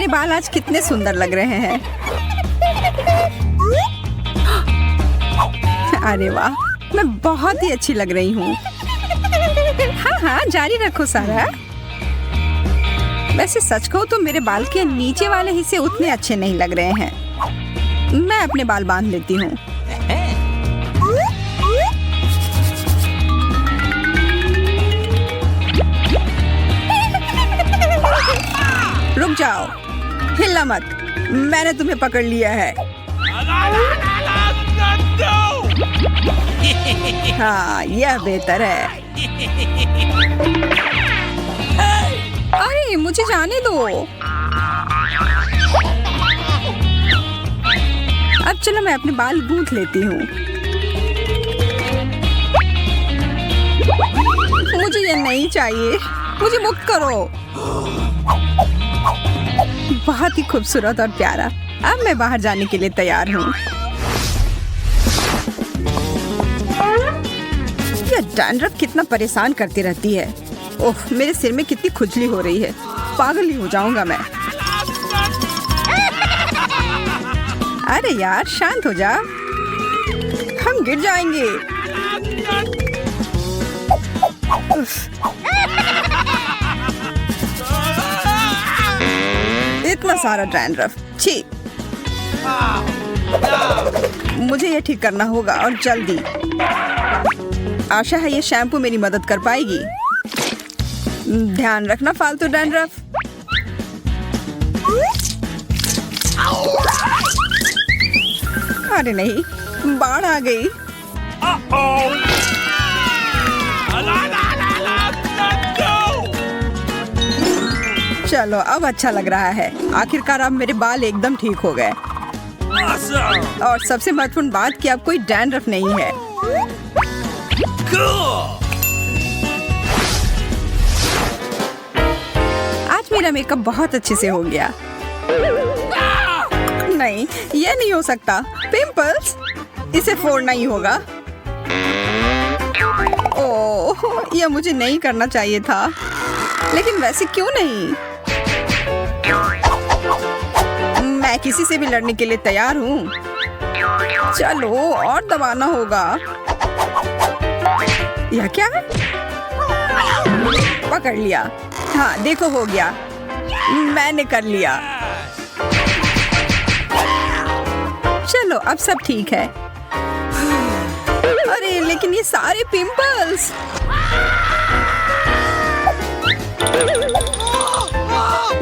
मेरे बाल आज कितने सुंदर लग रहे हैं। अरे वाह, मैं बहुत ही अच्छी लग रही हूँ। हाँ हाँ, जारी रखो सारा। वैसे सच कहूँ तो मेरे बाल के नीचे वाले हिस्से उतने अच्छे नहीं लग रहे हैं। मैं अपने बाल बांध लेती हूँ। रुक जाओ, हिलना मत, मैंने तुम्हें पकड़ लिया है। हाँ, यह बेहतर है। अरे मुझे जाने दो। अब चलो मैं अपने बाल गूंथ लेती हूँ। मुझे ये नहीं चाहिए, मुझे मुक्त करो। बहुत ही खूबसूरत और प्यारा। अब मैं बाहर जाने के लिए तैयार हूँ। यह डैंड्रफ कितना परेशान करती रहती है। ओह, मेरे सिर में कितनी खुजली हो रही है। पागल ही हो जाऊंगा मैं। अरे यार, शांत हो जा, हम गिर जाएंगे। इतना सारा डैंड्रफ, छी। मुझे ये ठीक करना होगा और जल्दी। आशा है ये शैम्पू मेरी मदद कर पाएगी। ध्यान रखना फालतू डैंड्रफ। अरे नहीं, बाढ़ आ गई। चलो अब अच्छा लग रहा है। आखिरकार अब मेरे बाल एकदम ठीक हो गए। और सबसे महत्वपूर्ण बात कि अब कोई डैंड्रफ नहीं है। आज मेरा मेकअप बहुत अच्छे से हो गया। नहीं, यह नहीं हो सकता। पिंपल्स, इसे फोड़ना ही होगा। ओह, यह मुझे नहीं करना चाहिए था, लेकिन वैसे क्यों नहीं। मैं किसी से भी लड़ने के लिए तैयार हूँ। चलो, और दबाना होगा। यह क्या है? पकड़ लिया। हाँ, देखो हो गया। मैंने कर लिया। चलो, अब सब ठीक है। अरे लेकिन ये सारे पिंपल्स।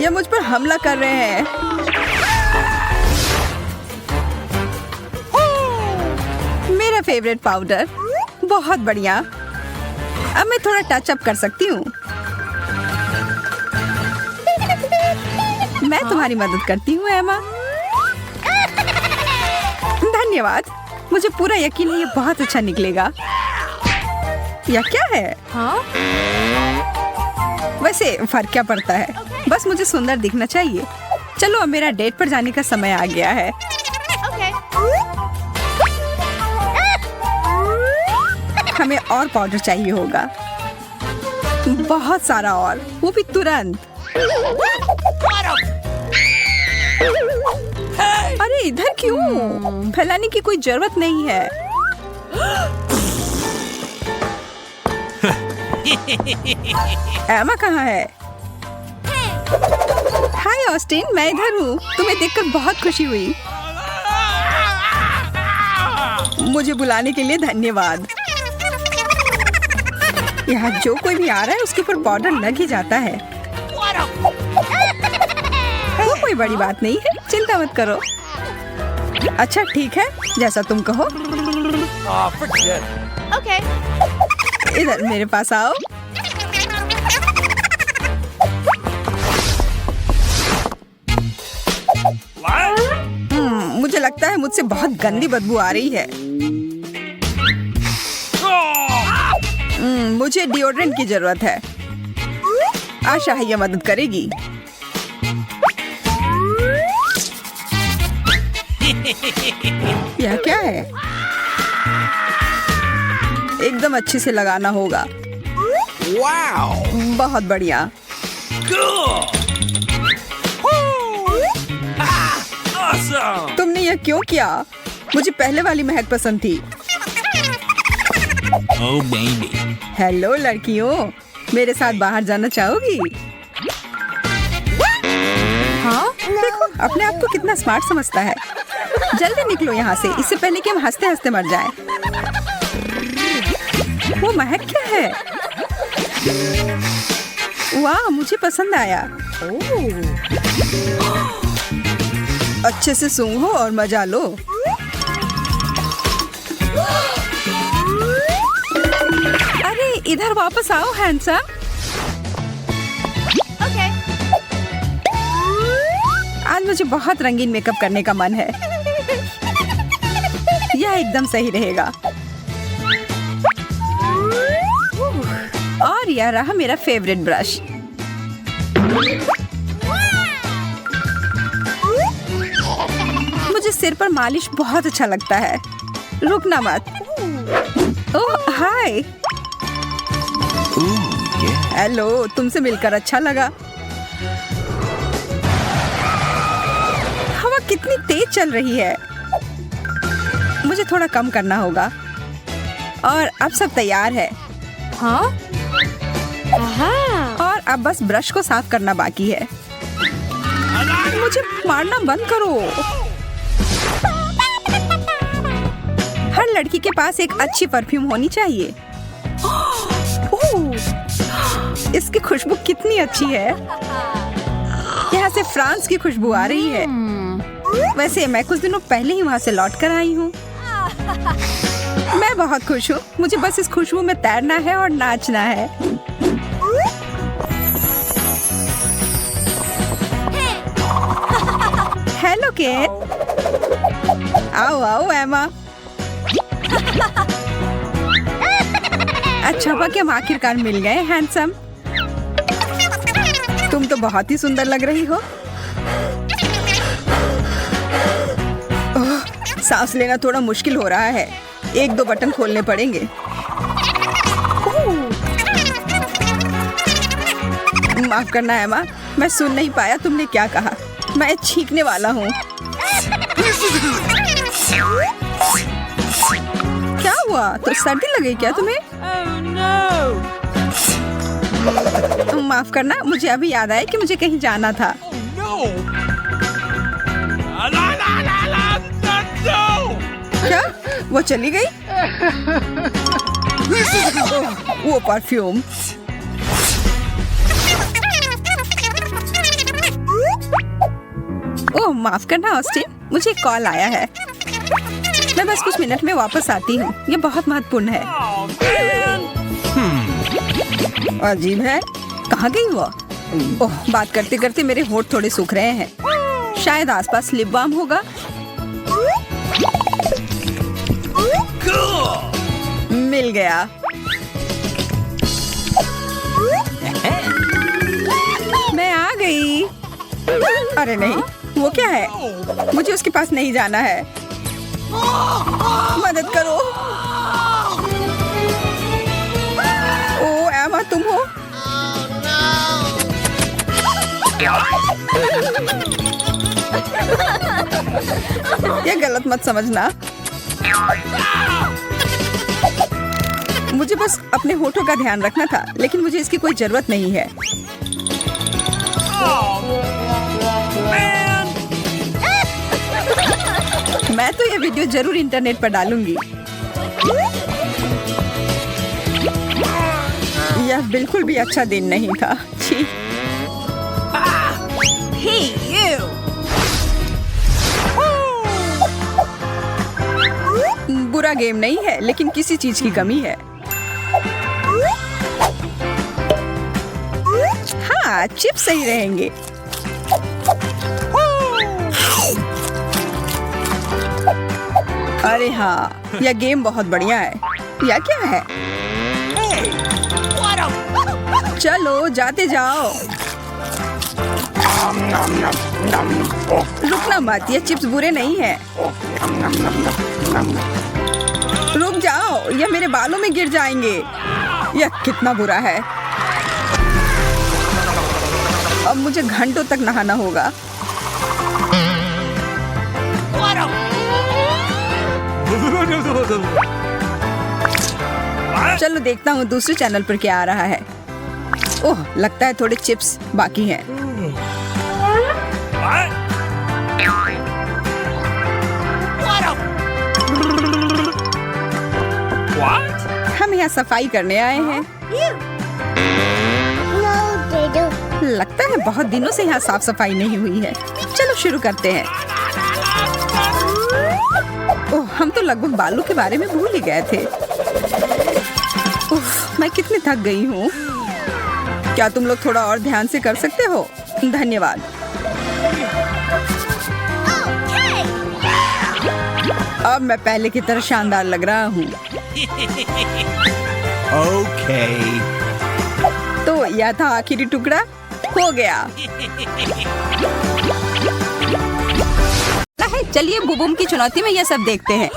ये मुझ पर हमला कर रहे हैं। मेरा फेवरेट पाउडर, बहुत बढ़िया। अब मैं थोड़ा टच अप कर सकती हूँ। मैं तुम्हारी मदद करती हूँ एमा। धन्यवाद। मुझे पूरा यकीन है ये बहुत अच्छा निकलेगा। यह क्या है? हाँ? वैसे फर्क क्या पड़ता है? बस मुझे सुंदर दिखना चाहिए। चलो, अब मेरा डेट पर जाने का समय आ गया है। हमें और पाउडर चाहिए होगा, बहुत सारा, और वो भी तुरंत। अरे इधर क्यों? फैलाने की कोई जरूरत नहीं है। एमा कहाँ है? हाय ऑस्टिन, मैं इधर हूँ। तुम्हें देखकर बहुत खुशी हुई। मुझे बुलाने के लिए धन्यवाद। यहाँ जो कोई भी आ रहा है उसके ऊपर पाउडर लग ही जाता है। वो कोई बड़ी बात नहीं है, चिंता मत करो। अच्छा ठीक है, जैसा तुम कहो। इधर मेरे पास आओ। मुझे लगता है मुझसे बहुत गंदी बदबू आ रही है। मुझे डिओड्रेंट की जरूरत है। आशा है यह मदद करेगी। यह क्या है? एकदम अच्छे से लगाना होगा। Wow! बहुत बढ़िया। क्यों किया? मुझे पहले वाली महक पसंद थी। Oh baby. हेलो लड़कियों, मेरे साथ बाहर जाना चाहोगी? हाँ, देखो अपने आप को कितना स्मार्ट समझता है। जल्दी निकलो यहाँ से, इससे पहले कि हम हंसते हंसते मर जाएं। वो महक क्या है? वाह, मुझे पसंद आया। अच्छे से सूंघो और मजा लो। अरे इधर वापस आओ हैंडसम। आज मुझे बहुत रंगीन मेकअप करने का मन है। यह एकदम सही रहेगा। और यह रहा मेरा फेवरेट ब्रश। मुझे सिर पर मालिश बहुत अच्छा लगता है। रुकना मत। ओह हाय। हेलो, तुमसे मिलकर अच्छा लगा। हवा कितनी तेज चल रही है। मुझे थोड़ा कम करना होगा। और अब सब तैयार है। हाँ? और अब बस ब्रश को साफ करना बाकी है। मुझे मारना बंद करो। हर लड़की के पास एक अच्छी परफ्यूम होनी चाहिए। ओह, इसकी खुशबू कितनी अच्छी है। यहाँ से फ्रांस की खुशबू आ रही है। वैसे मैं कुछ दिनों पहले ही वहाँ से लौट कर आई हूँ। मैं बहुत खुश हूँ। मुझे बस इस खुशबू में तैरना है और नाचना है। Hello Kate. आओ आओ एमा। अच्छा हुआ कि हम आखिरकार मिल गए हैंडसम। तुम तो बहुत ही सुंदर लग रही हो। सांस लेना थोड़ा मुश्किल हो रहा है। एक दो बटन खोलने पड़ेंगे। माफ करना एमा, मैं सुन नहीं पाया तुमने क्या कहा। मैं छींकने वाला हूँ। क्या हुआ? तो सर्दी लगी क्या तुम्हें? माफ करना, मुझे अभी याद आया कि मुझे कहीं जाना था। क्या? वो चली गई? वो परफ्यूम। ओह माफ करना ऑस्टिन, मुझे कॉल आया है। मैं बस कुछ मिनट में वापस आती हूँ। ये बहुत महत्वपूर्ण है। अजीब है, कहाँ गई वो? ओह, बात करते करते मेरे होंठ थोड़े सूख रहे हैं। शायद आसपास लिप बाम होगा। मिल गया। मैं आ गई। अरे नहीं, वो क्या है? मुझे उसके पास नहीं जाना है। मदद करो। ओ एमा, तुम हो? ये गलत मत समझना। मुझे बस अपने होठों का ध्यान रखना था, लेकिन मुझे इसकी कोई जरूरत नहीं है। मैं तो ये वीडियो जरूर इंटरनेट पर डालूंगी। यह बिल्कुल भी अच्छा दिन नहीं था। छी। बुरा गेम नहीं है, लेकिन किसी चीज की कमी है। हाँ, चिप्स सही रहेंगे। अरे हाँ, यह गेम बहुत बढ़िया है। यह क्या है? चलो जाते जाओ। रुकना मत, ये चिप्स बुरे नहीं हैं। रुक जाओ, ये मेरे बालों में गिर जाएंगे। यह कितना बुरा है। अब मुझे घंटों तक नहाना होगा। चलो देखता हूँ दूसरे चैनल पर क्या आ रहा है। ओह, लगता है थोड़े चिप्स बाकी हैं। हम यहाँ सफाई करने आए हैं। लगता है बहुत दिनों से यहाँ साफ सफाई नहीं हुई है। चलो शुरू करते हैं। ओह, हम तो लगभग बालों के बारे में भूल ही गए थे। उफ, मैं कितनी थक गई हूँ। क्या तुम लोग थोड़ा और ध्यान से कर सकते हो? धन्यवाद। अब मैं पहले की तरह शानदार लग रहा हूँ। तो यह था आखिरी टुकड़ा, हो गया। चलिए बुबुम की चुनौती में यह सब देखते हैं।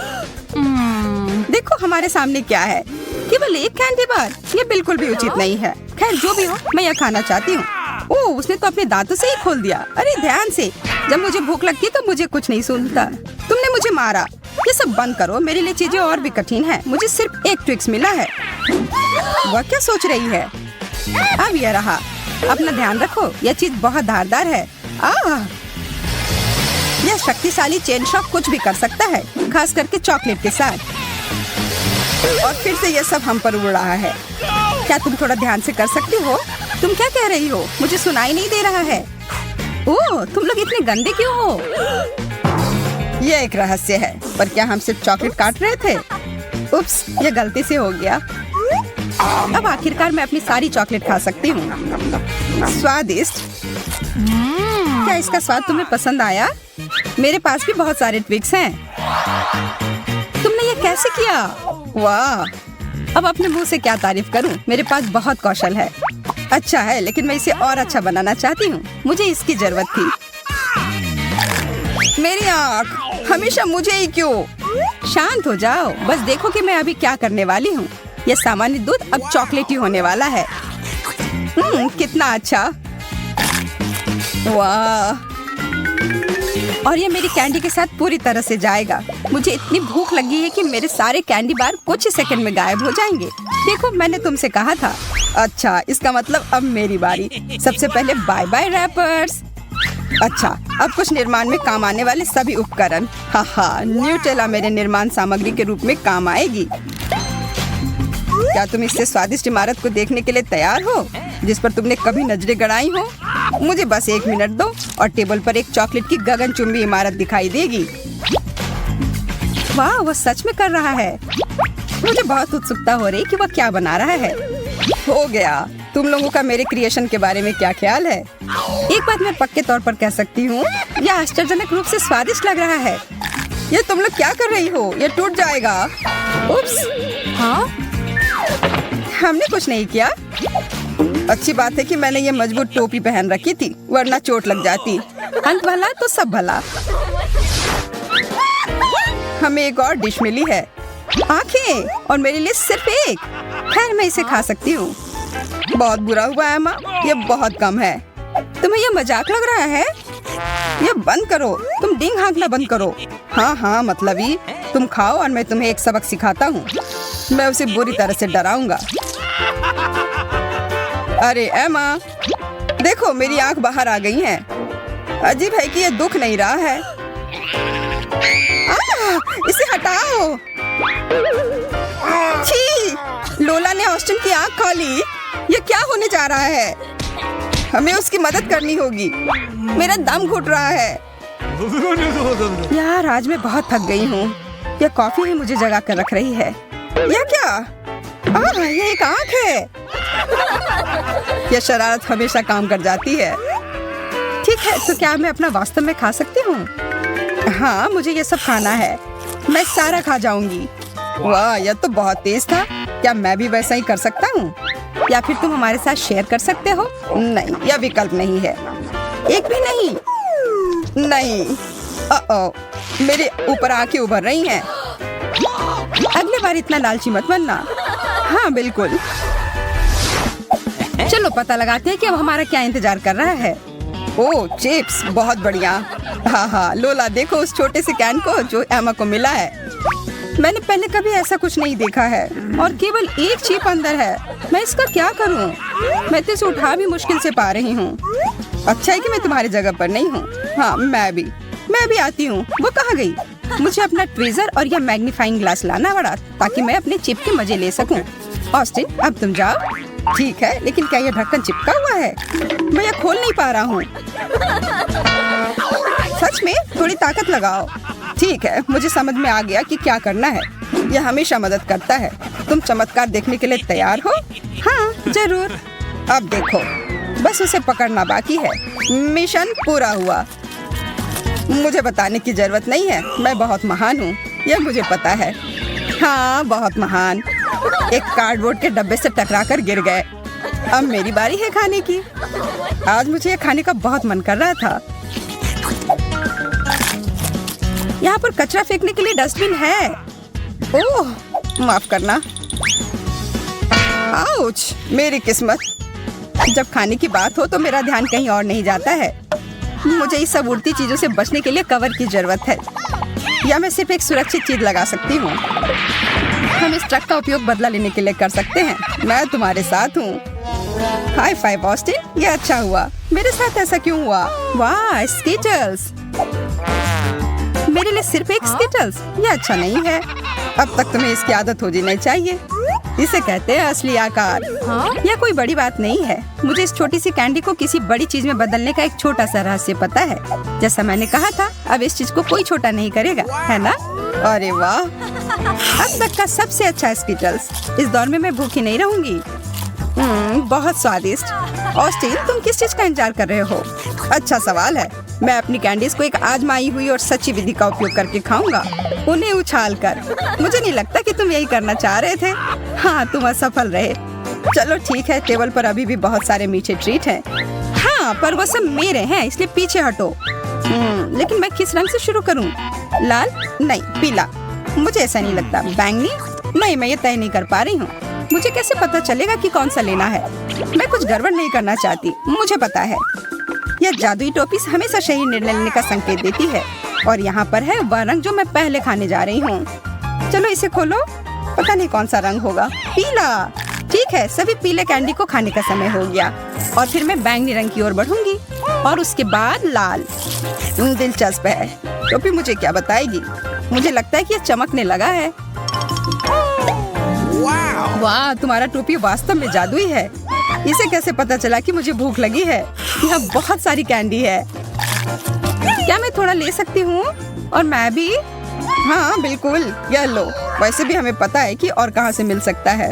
देखो हमारे सामने क्या है, केवल एक कैंडी बार। ये बिल्कुल भी उचित नहीं है। खैर जो भी हो, मैं यह खाना चाहती हूँ। ओह, उसने तो अपने दांतों से ही खोल दिया। अरे ध्यान से, जब मुझे भूख लगती है तो मुझे कुछ नहीं सुनता। तुमने मुझे मारा। ये सब बंद करो, मेरे लिए चीजें और भी कठिन है। मुझे सिर्फ एक ट्विक्स मिला है। वह क्या सोच रही है? अब यह रहा। अपना ध्यान रखो, यह चीज बहुत धारदार है। यह शक्तिशाली चेन शॉक कुछ भी कर सकता है, खास करके चॉकलेट के साथ। और फिर से यह सब हम पर उड़ रहा है। क्या तुम थोड़ा ध्यान से कर सकती हो? तुम क्या कह रही हो? मुझे सुनाई नहीं दे रहा है। ओह, तुम लोग इतने गंदे क्यों हो? यह एक रहस्य है, पर क्या हम सिर्फ चॉकलेट काट रहे थे? उप्स, यह गलती से हो गया। अब आखिरकार मैं अपनी सारी चॉकलेट खा सकती हूँ। स्वादिष्ट। क्या इसका स्वाद तुम्हें पसंद आया? मेरे पास भी बहुत सारे ट्विक्स हैं। तुमने ये कैसे किया? वाह! अब अपने मुंह से क्या तारीफ करूं? मेरे पास बहुत कौशल है। अच्छा है, लेकिन मैं इसे और अच्छा बनाना चाहती हूँ। मुझे इसकी जरूरत थी। मेरी आँख, हमेशा मुझे ही क्यों? शांत हो जाओ, बस देखो कि मैं अभी क्या करने वाली हूँ। यह सामान्य दूध अब चॉकलेटी होने वाला है। कितना अच्छा! वाह! और ये मेरी कैंडी के साथ पूरी तरह से जाएगा। मुझे इतनी भूख लगी है कि मेरे सारे कैंडी बार कुछ ही सेकंड में गायब हो जाएंगे। देखो, मैंने तुमसे कहा था। अच्छा, इसका मतलब अब मेरी बारी। सबसे पहले बाय बाय रैपर्स। अच्छा, अब कुछ निर्माण में काम आने वाले सभी उपकरण। न्यूटेला मेरे निर्माण सामग्री के रूप में काम आएगी। क्या तुम इससे स्वादिष्ट इमारत को देखने के लिए तैयार हो, जिस पर तुमने कभी नजरें गड़ाई हो? मुझे बस 1 मिनट दो और टेबल पर एक चॉकलेट की गगनचुंबी इमारत दिखाई देगी। वाह, वो सच में कर रहा है। मुझे बहुत उत्सुकता हो रही कि वह क्या बना रहा है। हो गया। तुम लोगों का मेरे क्रिएशन के बारे में क्या ख्याल है? एक बात मैं पक्के तौर पर कह सकती हूँ, यह आश्चर्यजनक रूप से स्वादिष्ट लग रहा है। ये तुम लोग क्या कर रही हो? ये टूट जाएगा। उप्स, हाँ, हमने कुछ नहीं किया। अच्छी बात है कि मैंने ये मजबूत टोपी पहन रखी थी, वरना चोट लग जाती। अंत भला तो सब भला। हमें एक और डिश मिली है, आंखें, और मेरे लिए सिर्फ एक। खैर, मैं इसे खा सकती हूँ। बहुत बुरा हुआ एमा, ये बहुत कम है। तुम्हें ये मजाक लग रहा है? ये बंद करो। तुम डिंग हाँकना बंद करो। हाँ, मतलब ही। तुम खाओ और मैं तुम्हें एक सबक सिखाता हूँ। मैं उसे बुरी तरह से डराऊंगा। अरे एमा, देखो मेरी आंख बाहर आ गई है। अजीब है कि ये दुख नहीं रहा है। इसे हटाओ। छी, लोला ने ऑस्टिन की आंख खा ली। ये क्या होने जा रहा है? हमें उसकी मदद करनी होगी। मेरा दम घुट रहा है। यार, आज मैं बहुत थक गई हूँ। यह कॉफी ही मुझे जगा कर रख रही है। यह क्या? ये एक आंख है। यह शरारत हमेशा काम कर जाती है। ठीक है, तो क्या मैं अपना वास्तव में खा सकती हूँ? हाँ, मुझे ये सब खाना है। मैं सारा खा जाऊंगी। वाह, यह तो बहुत तेज था। क्या मैं भी वैसा ही कर सकता हूँ? या फिर तुम हमारे साथ शेयर कर सकते हो? नहीं, यह विकल्प नहीं है। एक भी नहीं। मेरे ऊपर आंखें उभर रही हैं। अगली बार इतना लालची मत बनना। हाँ, बिल्कुल। चलो पता लगाते हैं कि अब हमारा क्या इंतजार कर रहा है। ओह, चिप्स, बहुत बढ़िया। हाँ, लोला देखो उस छोटे से कैन को जो एमा को मिला है। मैंने पहले कभी ऐसा कुछ नहीं देखा है और केवल एक चिप अंदर है। मैं इसका क्या करूं? मैं तो इसे उठा भी मुश्किल से पा रही हूँ। अच्छा है कि मैं तुम्हारी जगह पर नहीं हूँ। हाँ, मैं भी आती हूँ। वो कहाँ गई? मुझे अपना ट्वीजर और यह मैग्नीफाइंग ग्लास लाना पड़ा ताकि मैं अपने चिप के मजे ले सकूं। ऑस्टिन, अब तुम जाओ। ठीक है, लेकिन क्या यह ढक्कन चिपका हुआ है? मैं यह खोल नहीं पा रहा हूँ। सच में? थोड़ी ताकत लगाओ। ठीक है, मुझे समझ में आ गया कि क्या करना है। यह हमेशा मदद करता है। तुम चमत्कार देखने के लिए तैयार हो? हाँ, जरूर। अब देखो, बस उसे पकड़ना बाकी है। मिशन पूरा हुआ। मुझे बताने की जरूरत नहीं है, मैं बहुत महान हूँ, यह मुझे पता है। हाँ, बहुत महान। एक कार्डबोर्ड के डब्बे से टकराकर गिर गए। अब मेरी बारी है खाने की। आज मुझे यह खाने का बहुत मन कर रहा था। यहाँ पर कचरा फेंकने के लिए डस्टबिन है। ओह, माफ करना। आउच, मेरी किस्मत। जब खाने की बात हो तो मेरा ध्यान कहीं और नहीं जाता है। मुझे इस सब उड़ती चीजों से बचने के लिए कवर की जरूरत है, या मैं सिर्फ एक सुरक्षित चीज लगा सकती हूँ। हम इस ट्रक का उपयोग बदला लेने के लिए कर सकते हैं। मैं तुम्हारे साथ हूँ। हाई फाइव ऑस्टिन, ये अच्छा हुआ। मेरे साथ ऐसा क्यों हुआ? वाह, स्कीटल्स। मेरे लिए सिर्फ एक स्कीटल्स, ये अच्छा नहीं है। अब तक तुम्हें इसकी आदत हो जानी चाहिए। इसे कहते हैं असली आकार। यह कोई बड़ी बात नहीं है। मुझे इस छोटी सी कैंडी को किसी बड़ी चीज में बदलने का एक छोटा सा रहस्य पता है। जैसा मैंने कहा था, अब इस चीज को कोई छोटा नहीं करेगा, है ना? अरे वाह, अब तक का सबसे अच्छा स्कीटल्स। इस दौर में मैं भूखी नहीं रहूंगी। बहुत स्वादिष्ट। ऑस्टिन, तुम किस चीज का इंतजार कर रहे हो? अच्छा सवाल है। मैं अपनी कैंडीज को एक आजमाई हुई और सच्ची विधि का उपयोग करके खाऊंगा, उन्हें उछाल कर। मुझे नहीं लगता कि तुम यही करना चाह रहे थे। हाँ, तुम असफल रहे। चलो ठीक है, टेबल पर अभी भी बहुत सारे मीठे ट्रीट हैं। हाँ, पर वो सब मेरे हैं, इसलिए पीछे हटो। लेकिन मैं किस रंग से शुरू करूँ? लाल? नहीं, पीला। मुझे ऐसा नहीं लगता। बैंगनी? नहीं, मैं ये तय नहीं कर पा रही हूँ। मुझे कैसे पता चलेगा कि कौन सा लेना है? मैं कुछ गड़बड़ नहीं करना चाहती, मुझे पता है। यह जादुई टोपी हमेशा सही निर्णय लेने का संकेत देती है। और यहाँ पर है वह रंग जो मैं पहले खाने जा रही हूँ। चलो इसे खोलो। पता नहीं कौन सा रंग होगा। पीला। ठीक है, सभी पीले कैंडी को खाने का समय हो गया। और फिर मैं बैंगनी रंग की ओर बढ़ूंगी और उसके बाद लाल। दिलचस्प है। टोपी मुझे क्या बताएगी? मुझे लगता है कि यह चमकने लगा है। वाह, तुम्हारा टोपी वास्तव में जादुई है। इसे कैसे पता चला कि मुझे भूख लगी है? यहाँ बहुत सारी कैंडी है। क्या मैं थोड़ा ले सकती हूँ? और मैं भी? हाँ बिल्कुल, यह लो। वैसे भी हमें पता है कि और कहाँ से मिल सकता है।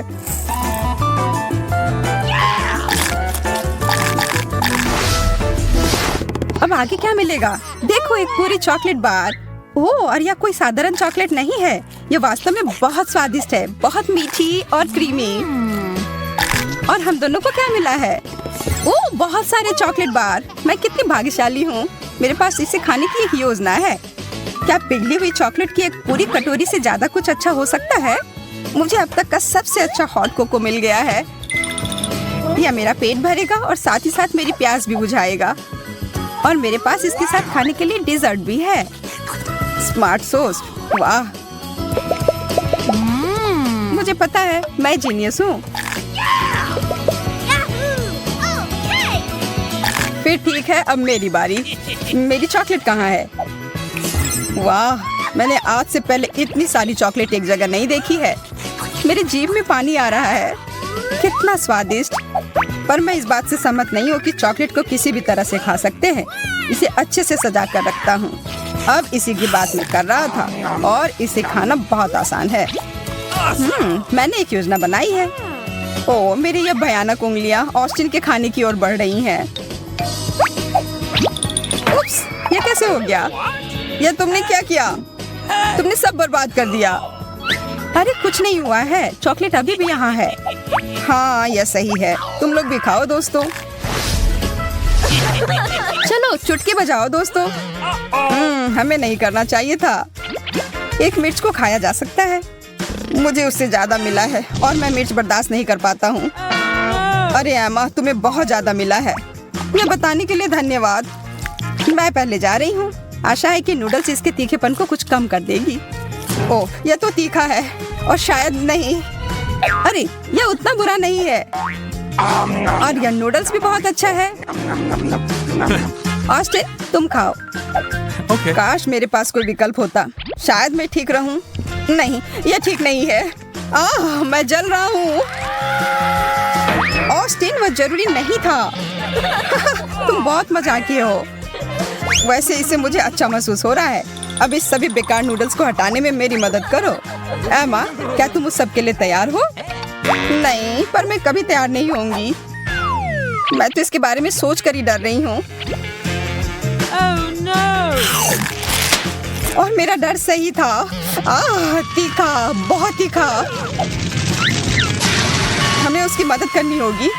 अब आगे क्या मिलेगा? देखो, एक पूरी चॉकलेट बार। ओह, और यह कोई साधारण चॉकलेट नहीं है। यह वास्तव में बहुत स्वादिष्ट है, बहुत मीठी और क्रीमी। और हम दोनों को क्या मिला है? ओह, बहुत सारे चॉकलेट बार। मैं कितनी भाग्यशाली हूँ। मेरे पास इसे खाने की एक योजना है। क्या पिघली हुई चॉकलेट की एक पूरी कटोरी से ज्यादा कुछ अच्छा हो सकता है? मुझे अब तक का सबसे अच्छा हॉट कोको मिल गया है। यह मेरा पेट भरेगा और साथ ही साथ मेरी प्यास भी बुझाएगा। और मेरे पास इसके साथ खाने के लिए डेजर्ट भी है। Smart sauce. वाह, मुझे पता है, मैं जीनियस हूँ। फिर ठीक है, अब मेरी बारी। मेरी चॉकलेट कहाँ है? वाह, मैंने आज से पहले इतनी सारी चॉकलेट एक जगह नहीं देखी है। मेरी जीभ में पानी आ रहा है। कितना स्वादिष्ट। पर मैं इस बात से सहमत नहीं हूँ कि चॉकलेट को किसी भी तरह से खा सकते हैं। इसे अच्छे से सजा कर रखता हूँ। अब इसी की बात मैं कर रहा था और इसे खाना बहुत आसान है। मैंने एक योजना बनाई है। ओह, मेरी यह भयानक उंगलियां ऑस्टिन के खाने की ओर बढ़ रही हैं। उप्स, ये कैसे हो गया? यह तुमने क्या किया? तुमने सब बर्बाद कर दिया। अरे कुछ नहीं हुआ है, चॉकलेट अभी भी यहाँ है। हाँ, यह सही है। तुम लोग भी खाओ दोस्तों। चलो चुटकी बजाओ दोस्तों। हमें नहीं करना चाहिए था। एक मिर्च को खाया जा सकता है। मुझे उससे ज्यादा मिला है और मैं मिर्च बर्दाश्त नहीं कर पाता हूँ। अरे एमा, तुम्हें बहुत ज्यादा मिला है। यह बताने के लिए धन्यवाद। मैं पहले जा रही हूँ। आशा है कि नूडल्स इसके तीखेपन को कुछ कम कर देगी। ओह, यह तो तीखा है और शायद नहीं। अरे, यह उतना बुरा नहीं है और यह नूडल्स भी बहुत अच्छा है। ऑस्टिन, तुम खाओ। Okay. काश मेरे पास कोई विकल्प होता, शायद मैं ठीक रहूं। नहीं, यह ठीक नहीं है। मैं जल रहा हूँ। ऑस्टिन, वह जरूरी नहीं था। तुम बहुत मजाकी हो। वैसे इससे मुझे अच्छा महसूस हो रहा है। अब इस सभी बेकार नूडल्स को हटाने में मेरी मदद करो। एमा, क्या तुम उस सब के लिए तैयार हो? नहीं, पर मैं कभी तैयार नहीं होंगी। मैं तो इसके बारे में सोच कर ही डर रही हूँ। और मेरा डर सही था। तीखा, बहुत तीखा। हमें उसकी मदद करनी होगी।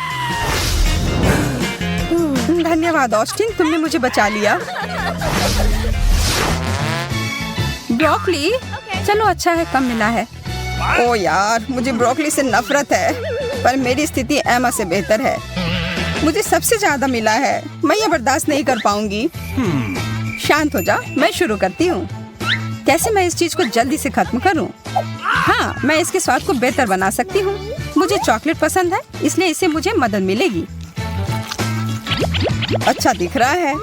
धन्यवाद ऑस्टिन, तुमने मुझे बचा लिया। ब्रोकली, चलो अच्छा है कम मिला है। ओ यार, मुझे ब्रोकली से नफरत है, पर मेरी स्थिति एमा से बेहतर है। मुझे सबसे ज्यादा मिला है। मैं ये बर्दाश्त नहीं कर पाऊंगी। शांत हो जा, मैं शुरू करती हूँ। कैसे मैं इस चीज को जल्दी से खत्म करूँ? हाँ, मैं इसके स्वाद को बेहतर बना सकती हूँ। मुझे चॉकलेट पसंद है, इसलिए इससे मुझे मदद मिलेगी। अच्छा दिख रहा है,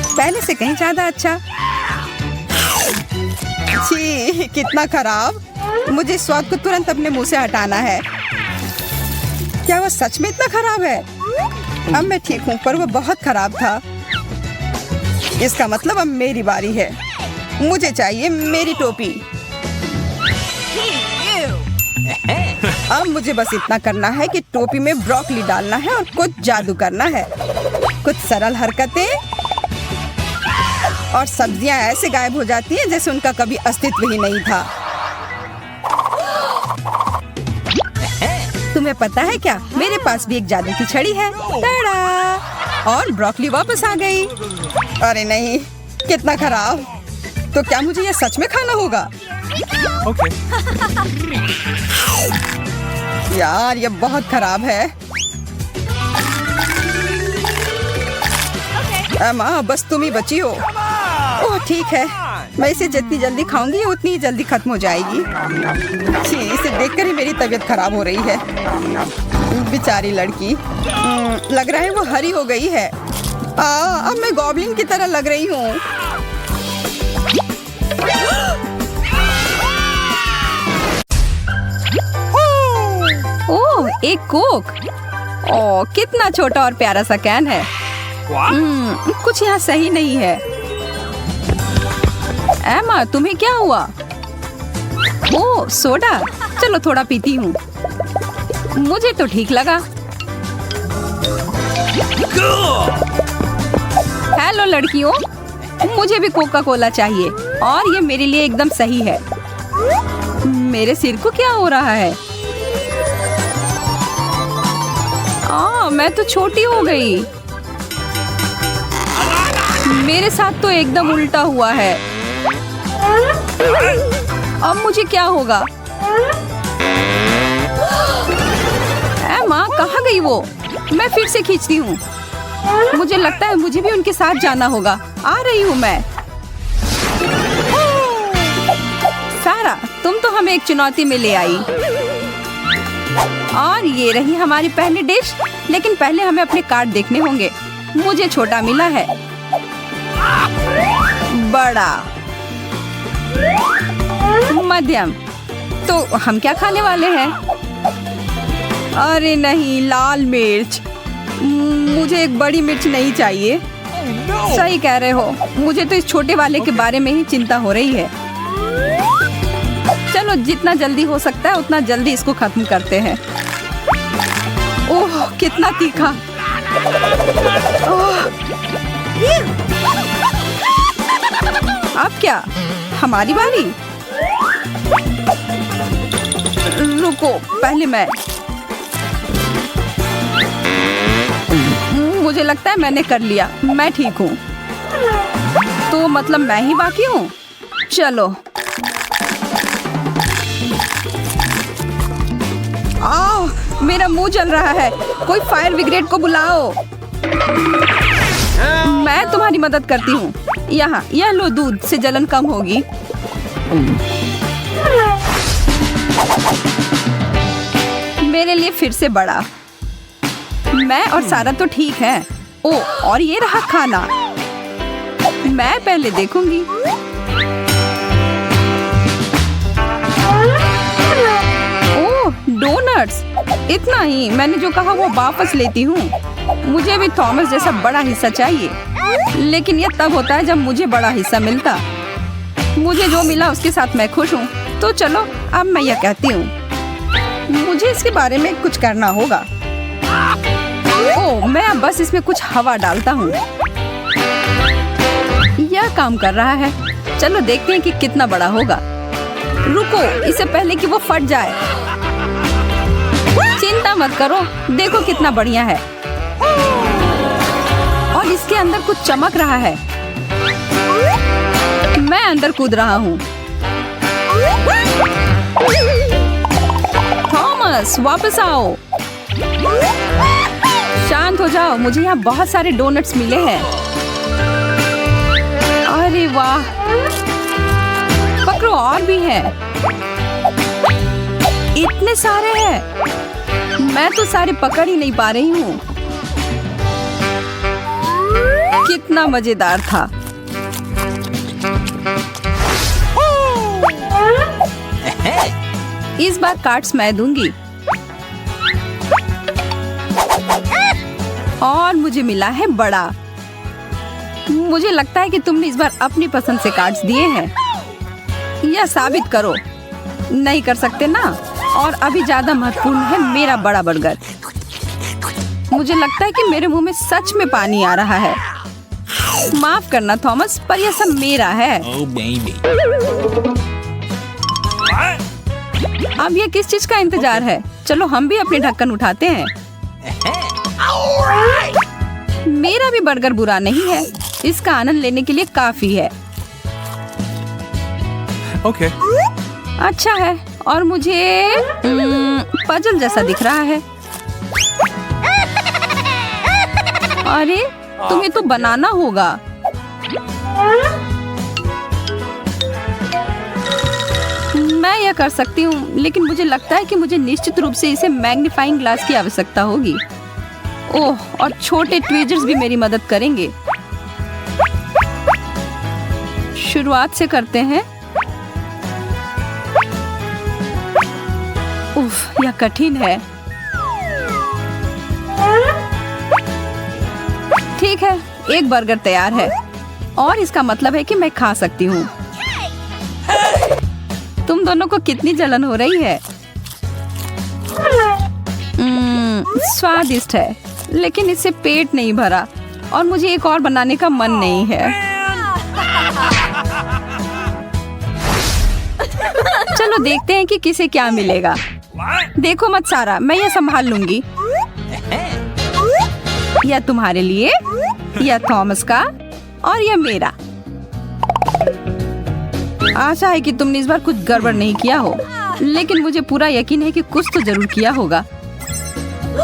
पहले से कहीं ज्यादा अच्छा। छी, कितना खराब। मुझे इस स्वाद को तुरंत अपने मुंह से हटाना है। क्या वह सच में इतना खराब है? अब मैं ठीक हूँ, पर वह बहुत खराब था। इसका मतलब अब मेरी बारी है। मुझे चाहिए मेरी टोपी। अब मुझे बस इतना करना है कि टोपी में ब्रोकली डालना है और कुछ जादू करना है। कुछ सरल हरकतें और सब्जियां ऐसे गायब हो जाती हैं जैसे उनका कभी अस्तित्व ही नहीं था। तुम्हें पता है क्या, मेरे पास भी एक जादू की छड़ी है। टाड़ा! और ब्रोकली वापस आ गई। अरे नहीं, कितना खराब। तो क्या मुझे यह सच में खाना होगा? Okay. यार, यह बहुत खराब है। एमा, बस तुम ही बची हो। ओह ठीक है, मैं इसे जितनी जल्दी खाऊंगी उतनी ही जल्दी खत्म हो जाएगी। छी, इसे देखकर ही मेरी तबीयत खराब हो रही है। बेचारी लड़की। लग रहा है वो हरी हो गई है। अब मैं गॉब्लिन की तरह लग रही हूँ। ओह, एक कोक। ओह, कितना छोटा और प्यारा सा कैन है। कुछ यहाँ सही नहीं है। एमा, तुम्हें क्या हुआ? ओह, सोडा। चलो थोड़ा पीती हूँ। मुझे तो ठीक लगा। हेलो लड़कियों, मुझे भी कोका कोला चाहिए और ये मेरे लिए एकदम सही है। मेरे सिर को क्या हो रहा है? मैं तो छोटी हो गई। मेरे साथ तो एकदम उल्टा हुआ है। अब मुझे क्या होगा? माँ, कहाँ गई वो? मैं फिर से खींचती हूँ। मुझे लगता है मुझे भी उनके साथ जाना होगा। आ रही हूँ मैं। सारा, तुम तो हमें एक चुनौती में ले आई। और ये रही हमारी पहली डिश। लेकिन पहले हमें अपने कार्ड देखने होंगे। मुझे छोटा मिला है। बड़ा, मध्यम। तो हम क्या खाने वाले हैं? अरे नहीं, लाल मिर्च। मुझे एक बड़ी मिर्च नहीं चाहिए। सही कह रहे हो, मुझे तो इस छोटे वाले के बारे में ही चिंता हो रही है। चलो, जितना जल्दी हो सकता है उतना जल्दी इसको खत्म करते हैं। ओह, कितना तीखा। अब क्या, हमारी बारी? रुको, पहले मैं। मुझे लगता है मैंने कर लिया। मैं ठीक हूँ। तो मतलब मैं ही बाकी हूँ। चलो। मेरा मुंह जल रहा है। कोई फायर ब्रिगेड को बुलाओ। मैं तुम्हारी मदद करती हूँ। यहाँ, यह लो, दूध से जलन कम होगी। मेरे लिए फिर से बड़ा। मैं और सारा तो ठीक है। ओ, और ये रहा खाना। मैं पहले देखूंगी। ओह, डोनट्स। इतना ही, मैंने जो कहा वो वापस लेती हूँ। मुझे भी थॉमस जैसा बड़ा हिस्सा चाहिए, लेकिन ये तब होता है जब मुझे बड़ा हिस्सा मिलता। मुझे जो मिला उसके साथ मैं खुश हूँ। तो चलो, अब मैं यह कहती हूँ, मुझे इसके बारे में कुछ करना होगा। ओह, मैं अब बस इसमें कुछ हवा डालता हूँ। यह काम कर रहा है। चलो देखते हैं कि कितना बड़ा होगा। रुको, इससे पहले कि वो फट जाए। चिंता मत करो, देखो कितना बढ़िया है। और इसके अंदर कुछ चमक रहा है। मैं अंदर कूद रहा हूँ। थॉमस, वापस आओ। शांत हो जाओ, मुझे यहाँ बहुत सारे डोनट्स मिले हैं। अरे वाह, पकड़ो, और भी हैं। इतने सारे हैं, मैं तो सारे पकड़ ही नहीं पा रही हूँ। कितना मजेदार था। इस बार कार्ड्स मैं दूंगी। और मुझे मिला है बड़ा। मुझे लगता है कि तुमने इस बार अपनी पसंद से कार्ड्स दिए हैं। यह साबित करो। नहीं कर सकते ना। और अभी ज्यादा महत्वपूर्ण है मेरा बड़ा बर्गर। मुझे लगता है कि मेरे मुंह में सच में पानी आ रहा है। माफ करना थॉमस, पर यह सब मेरा है। Oh, baby. अब ये किस चीज का इंतजार है? चलो हम भी अपने ढक्कन उठाते हैं। मेरा भी बर्गर बुरा नहीं है। इसका आनंद लेने के लिए काफी है। Okay. अच्छा है। और मुझे पजल जैसा दिख रहा है। अरे, तुम्हें तो बनाना होगा। मैं यह कर सकती हूँ, लेकिन मुझे लगता है कि मुझे निश्चित रूप से इसे मैग्नीफाइंग ग्लास की आवश्यकता होगी। ओह, और छोटे ट्वीजर्स भी मेरी मदद करेंगे। शुरुआत से करते हैं। उफ, यह कठिन है। ठीक है, एक बर्गर तैयार है। और इसका मतलब है कि मैं खा सकती हूँ। तुम दोनों को कितनी जलन हो रही है? स्वादिष्ट है, लेकिन इससे पेट नहीं भरा और मुझे एक और बनाने का मन नहीं है। चलो देखते हैं कि किसे क्या मिलेगा। देखो मत सारा, मैं ये संभाल लूंगी। यह तुम्हारे लिए, यह थॉमस का, और यह मेरा। आशा है कि तुमने इस बार कुछ गड़बड़ नहीं किया हो, लेकिन मुझे पूरा यकीन है कि कुछ तो जरूर किया होगा।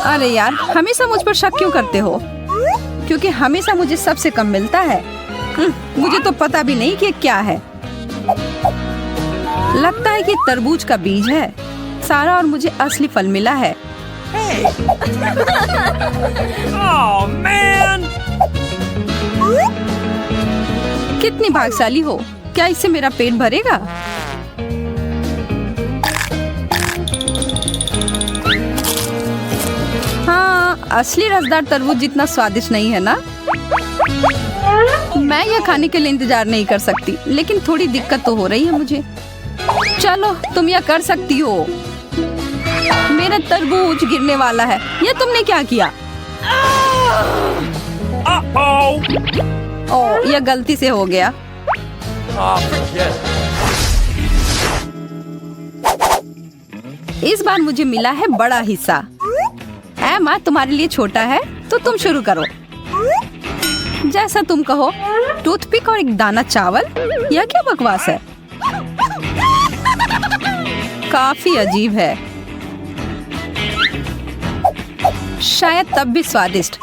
अरे यार, हमेशा मुझ पर शक क्यों करते हो? क्योंकि हमेशा मुझे सबसे कम मिलता है। मुझे तो पता भी नहीं कि क्या है। लगता है कि तरबूज का बीज है। सारा और मुझे असली फल मिला है। Oh, man. कितनी भाग्यशाली हो। क्या इससे मेरा पेट भरेगा? हाँ, असली रसदार तरबूज जितना स्वादिष्ट नहीं है ना। मैं यह खाने के लिए इंतजार नहीं कर सकती, लेकिन थोड़ी दिक्कत तो हो रही है मुझे। चलो, तुम यह कर सकती हो। मेरा तरबूज गिरने वाला है। यह तुमने क्या किया? ओह, यह गलती से हो गया। इस बार मुझे मिला है बड़ा हिस्सा। माँ, तुम्हारे लिए छोटा है, तो तुम शुरू करो। जैसा तुम कहो। टूथपिक और एक दाना चावल, यह क्या बकवास है? काफी अजीब है। शायद तब भी स्वादिष्ट।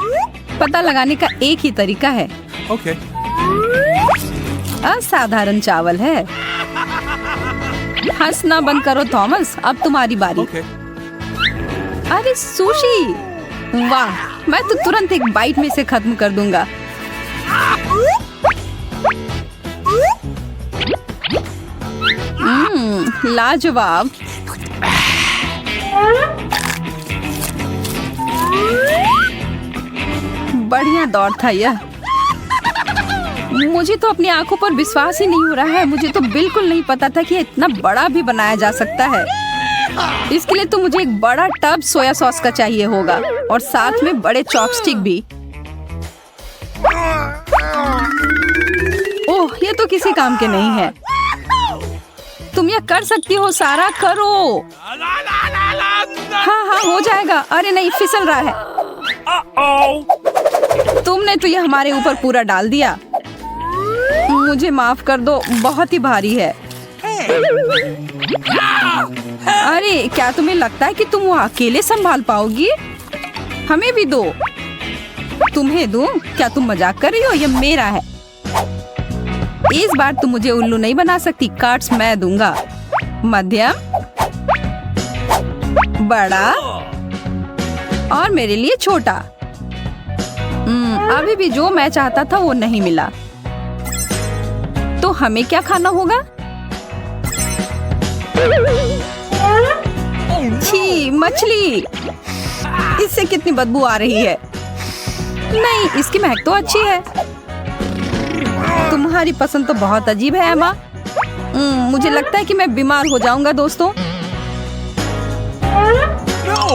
पता लगाने का एक ही तरीका है। Okay. असाधारण चावल है। हंसना बंद करो थॉमस, अब तुम्हारी बारी। Okay. अरे सुशी, वाह, मैं तो तुरंत एक बाइट में इसे खत्म कर दूंगा। लाजवाब। बढ़िया दौड़ था यह। मुझे तो अपनी आंखों पर विश्वास ही नहीं हो रहा है। मुझे तो बिल्कुल नहीं पता था कि इतना बड़ा भी बनाया जा सकता है। इसके लिए तो मुझे एक बड़ा टब सोया सॉस का चाहिए होगा और साथ में बड़े चॉपस्टिक भी। ओह, ये तो किसी काम के नहीं है। तुम यह कर सकती हो सारा, करो। हाँ हाँ, हो जाएगा। अरे नहीं, फिसल रहा है। तुमने तो यह हमारे ऊपर पूरा डाल दिया। मुझे माफ कर दो, बहुत ही भारी है। अरे क्या तुम्हें लगता है कि तुम वो अकेले संभाल पाओगी? हमें भी दो। तुम्हें दूं? क्या तुम मजाक कर रही हो? ये मेरा है। इस बार तुम मुझे उल्लू नहीं बना सकती। कार्ड्स मैं दूंगा। मध्यम, बड़ा और मेरे लिए छोटा। अभी भी जो मैं चाहता था वो नहीं मिला। तो हमें क्या खाना होगा? छी, मछली। इससे कितनी बदबू आ रही है। नहीं, इसकी महक तो अच्छी है। तुम्हारी पसंद तो बहुत अजीब है एमा। मुझे लगता है कि मैं बीमार हो जाऊंगा दोस्तों।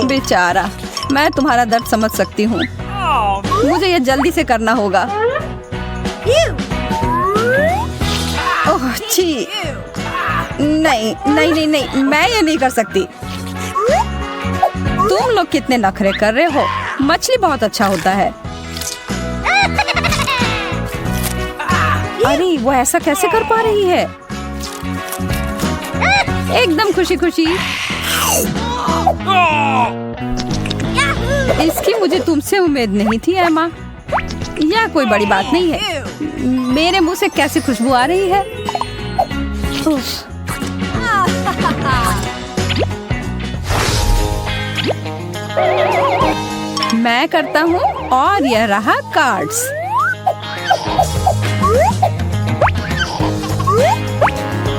बेचारा, मैं तुम्हारा दर्द समझ सकती हूँ। मुझे ये जल्दी से करना होगा। ओह छी, नहीं नहीं नहीं नहीं, मैं ये नहीं कर सकती। तुम लोग कितने नखरे कर रहे हो। मछली बहुत अच्छा होता है। अरे वो ऐसा कैसे कर पा रही है? एकदम खुशी खुशी। इसकी मुझे तुमसे उम्मीद नहीं थी एमा। यह कोई बड़ी बात नहीं है। मेरे मुंह से कैसी खुशबू आ रही है। मैं करता हूँ और यह रहा कार्ड्स।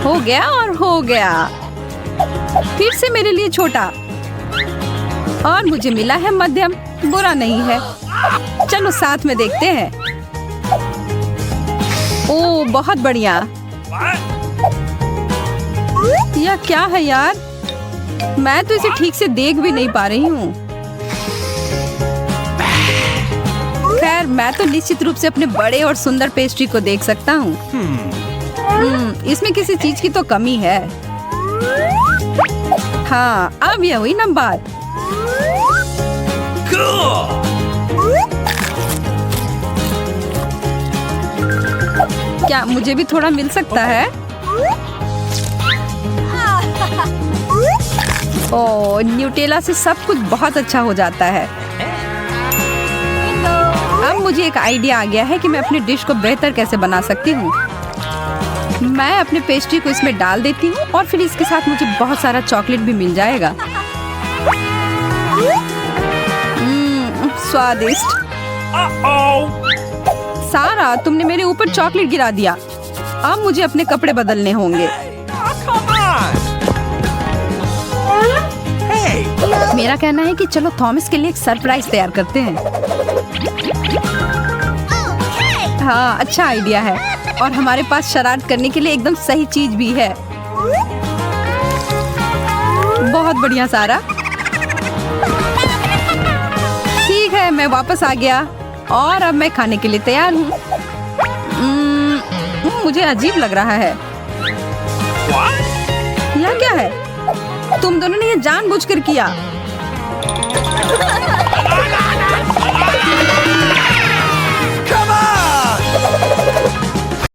हो गया और हो गया। फिर से मेरे लिए छोटा और मुझे मिला है मध्यम। बुरा नहीं है। चलो साथ में देखते हैं। ओह, बहुत बढ़िया। यह क्या है यार? मैं तो इसे ठीक से देख भी नहीं पा रही हूँ। खैर, मैं तो निश्चित रूप से अपने बड़े और सुंदर पेस्ट्री को देख सकता हूँ। इसमें किसी चीज की तो कमी है। हाँ, अब यह हुई ना बात। क्या मुझे भी थोड़ा मिल सकता है? ओह, न्यूटेला से सब कुछ बहुत अच्छा हो जाता है। अब मुझे एक आइडिया आ गया है कि मैं अपनी डिश को बेहतर कैसे बना सकती हूँ। मैं अपने पेस्ट्री को इसमें डाल देती हूँ और फिर इसके साथ मुझे बहुत सारा चॉकलेट भी मिल जाएगा। स्वादिष्ट। सारा, तुमने मेरे ऊपर चॉकलेट गिरा दिया। अब मुझे अपने कपड़े बदलने होंगे। मेरा कहना है कि चलो थॉमस के लिए एक सरप्राइज तैयार करते हैं। हाँ, अच्छा आइडिया है और हमारे पास शरारत करने के लिए एकदम सही चीज भी है। बहुत बढ़िया सारा। ठीक है, मैं वापस आ गया और अब मैं खाने के लिए तैयार हूँ। मुझे अजीब लग रहा है। यह क्या है? तुम दोनों ने यह जानबूझकर किया।